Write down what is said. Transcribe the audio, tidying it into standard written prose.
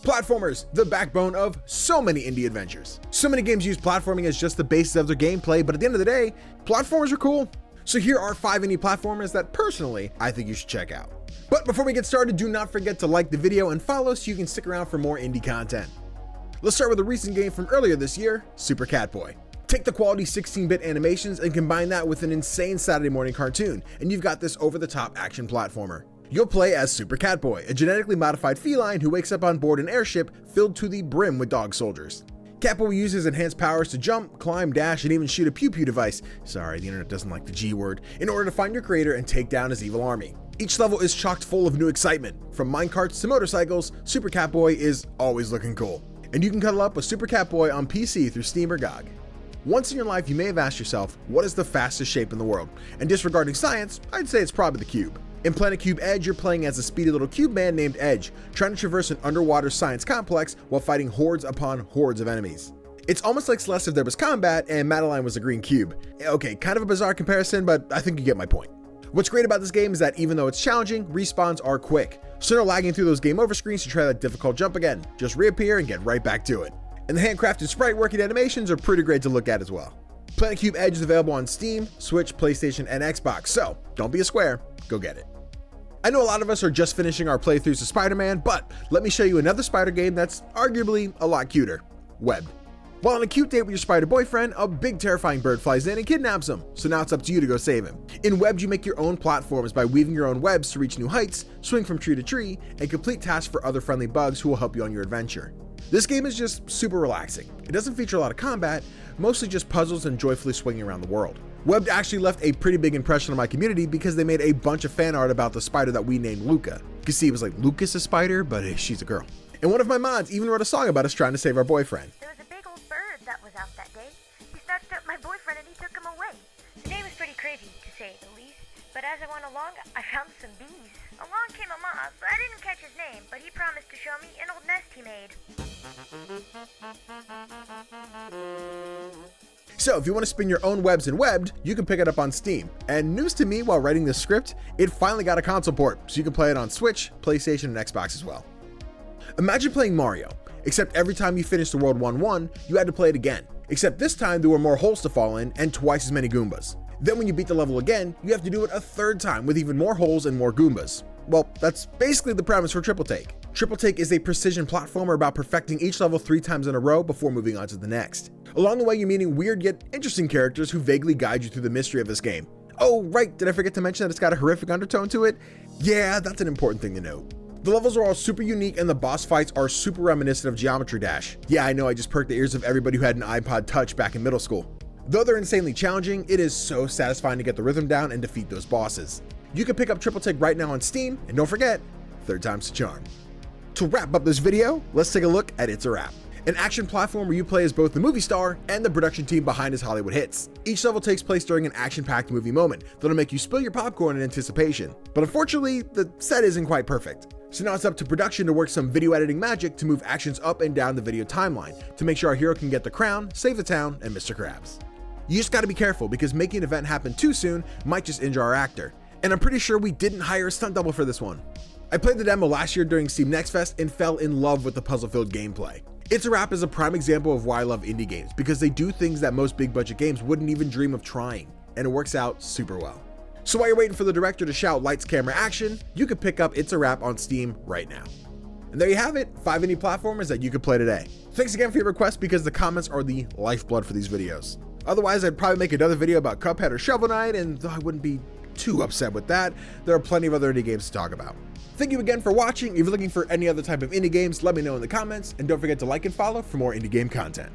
Platformers, the backbone of so many indie adventures. So many games use platforming as just the basis of their gameplay, but at the end of the day, platformers are cool. So here are 5 indie platformers that personally, I think you should check out. But before we get started, do not forget to like the video and follow so you can stick around for more indie content. Let's start with a recent game from earlier this year, Super Catboy. Take the quality 16-bit animations and combine that with an insane Saturday morning cartoon, and you've got this over-the-top action platformer. You'll play as Super Catboy, a genetically modified feline who wakes up on board an airship filled to the brim with dog soldiers. Catboy uses enhanced powers to jump, climb, dash, and even shoot a pew-pew device, sorry, the internet doesn't like the G word, in order to find your creator and take down his evil army. Each level is chock full of new excitement. From minecarts to motorcycles, Super Catboy is always looking cool. And you can cuddle up with Super Catboy on PC through Steam or GOG. Once in your life, you may have asked yourself, what is the fastest shape in the world? And disregarding science, I'd say it's probably the cube. In Planet Cube Edge, you're playing as a speedy little cube man named Edge, trying to traverse an underwater science complex while fighting hordes upon hordes of enemies. It's almost like Celeste if there was combat and Madeline was a green cube. Okay, kind of a bizarre comparison, but I think you get my point. What's great about this game is that even though it's challenging, respawns are quick. So no lagging through those game over screens to try that difficult jump again. Just reappear and get right back to it. And the handcrafted sprite working animations are pretty great to look at as well. Planet Cube Edge is available on Steam, Switch, PlayStation, and Xbox, so don't be a square, go get it. I know a lot of us are just finishing our playthroughs of Spider-Man, but let me show you another spider game that's arguably a lot cuter, Webbed. While on a cute date with your spider boyfriend, a big terrifying bird flies in and kidnaps him, so now it's up to you to go save him. In Webbed, you make your own platforms by weaving your own webs to reach new heights, swing from tree to tree, and complete tasks for other friendly bugs who will help you on your adventure. This game is just super relaxing. It doesn't feature a lot of combat, mostly just puzzles and joyfully swinging around the world. Webbed actually left a pretty big impression on my community because they made a bunch of fan art about the spider that we named Luca. You can see it was like Lucas a spider, but she's a girl. And one of my mods even wrote a song about us trying to save our boyfriend. There was a big old bird that was out that day. He snatched up my boyfriend and he took him away. The day was pretty crazy, to say the least. But as I went along, I found some bees. Along came a moth. I didn't catch his name, but he promised to show me an old nest he made. So if you want to spin your own webs in Webbed, you can pick it up on Steam. And news to me while writing this script, it finally got a console port, so you can play it on Switch, PlayStation, and Xbox as well. Imagine playing Mario, except every time you finished the world 1-1, you had to play it again. Except this time there were more holes to fall in and twice as many Goombas. Then when you beat the level again, you have to do it a third time with even more holes and more Goombas. Well, that's basically the premise for Triple Take. Triple Take is a precision platformer about perfecting each level 3 times in a row before moving on to the next. Along the way, you're meeting weird yet interesting characters who vaguely guide you through the mystery of this game. Oh, right, did I forget to mention that it's got a horrific undertone to it? Yeah, that's an important thing to note. The levels are all super unique and the boss fights are super reminiscent of Geometry Dash. Yeah, I know, I just perked the ears of everybody who had an iPod Touch back in middle school. Though they're insanely challenging, it is so satisfying to get the rhythm down and defeat those bosses. You can pick up Triple Take right now on Steam, and don't forget, 3rd time's the charm. To wrap up this video, let's take a look at It's a Wrap, an action platform where you play as both the movie star and the production team behind his Hollywood hits. Each level takes place during an action-packed movie moment that'll make you spill your popcorn in anticipation. But unfortunately, the set isn't quite perfect. So now it's up to production to work some video editing magic to move actions up and down the video timeline to make sure our hero can get the crown, save the town, and Mr. Krabs. You just gotta be careful because making an event happen too soon might just injure our actor. And I'm pretty sure we didn't hire a stunt double for this one. I played the demo last year during Steam Next Fest and fell in love with the puzzle-filled gameplay. It's a Wrap is a prime example of why I love indie games, because they do things that most big budget games wouldn't even dream of trying, and it works out super well. So while you're waiting for the director to shout lights, camera, action, you can pick up It's a Wrap on Steam right now. And there you have it, 5 indie platformers that you could play today. Thanks again for your requests because the comments are the lifeblood for these videos. Otherwise, I'd probably make another video about Cuphead or Shovel Knight, and though I wouldn't be too upset with that, there are plenty of other indie games to talk about. Thank you again for watching. If you're looking for any other type of indie games, let me know in the comments, and don't forget to like and follow for more indie game content.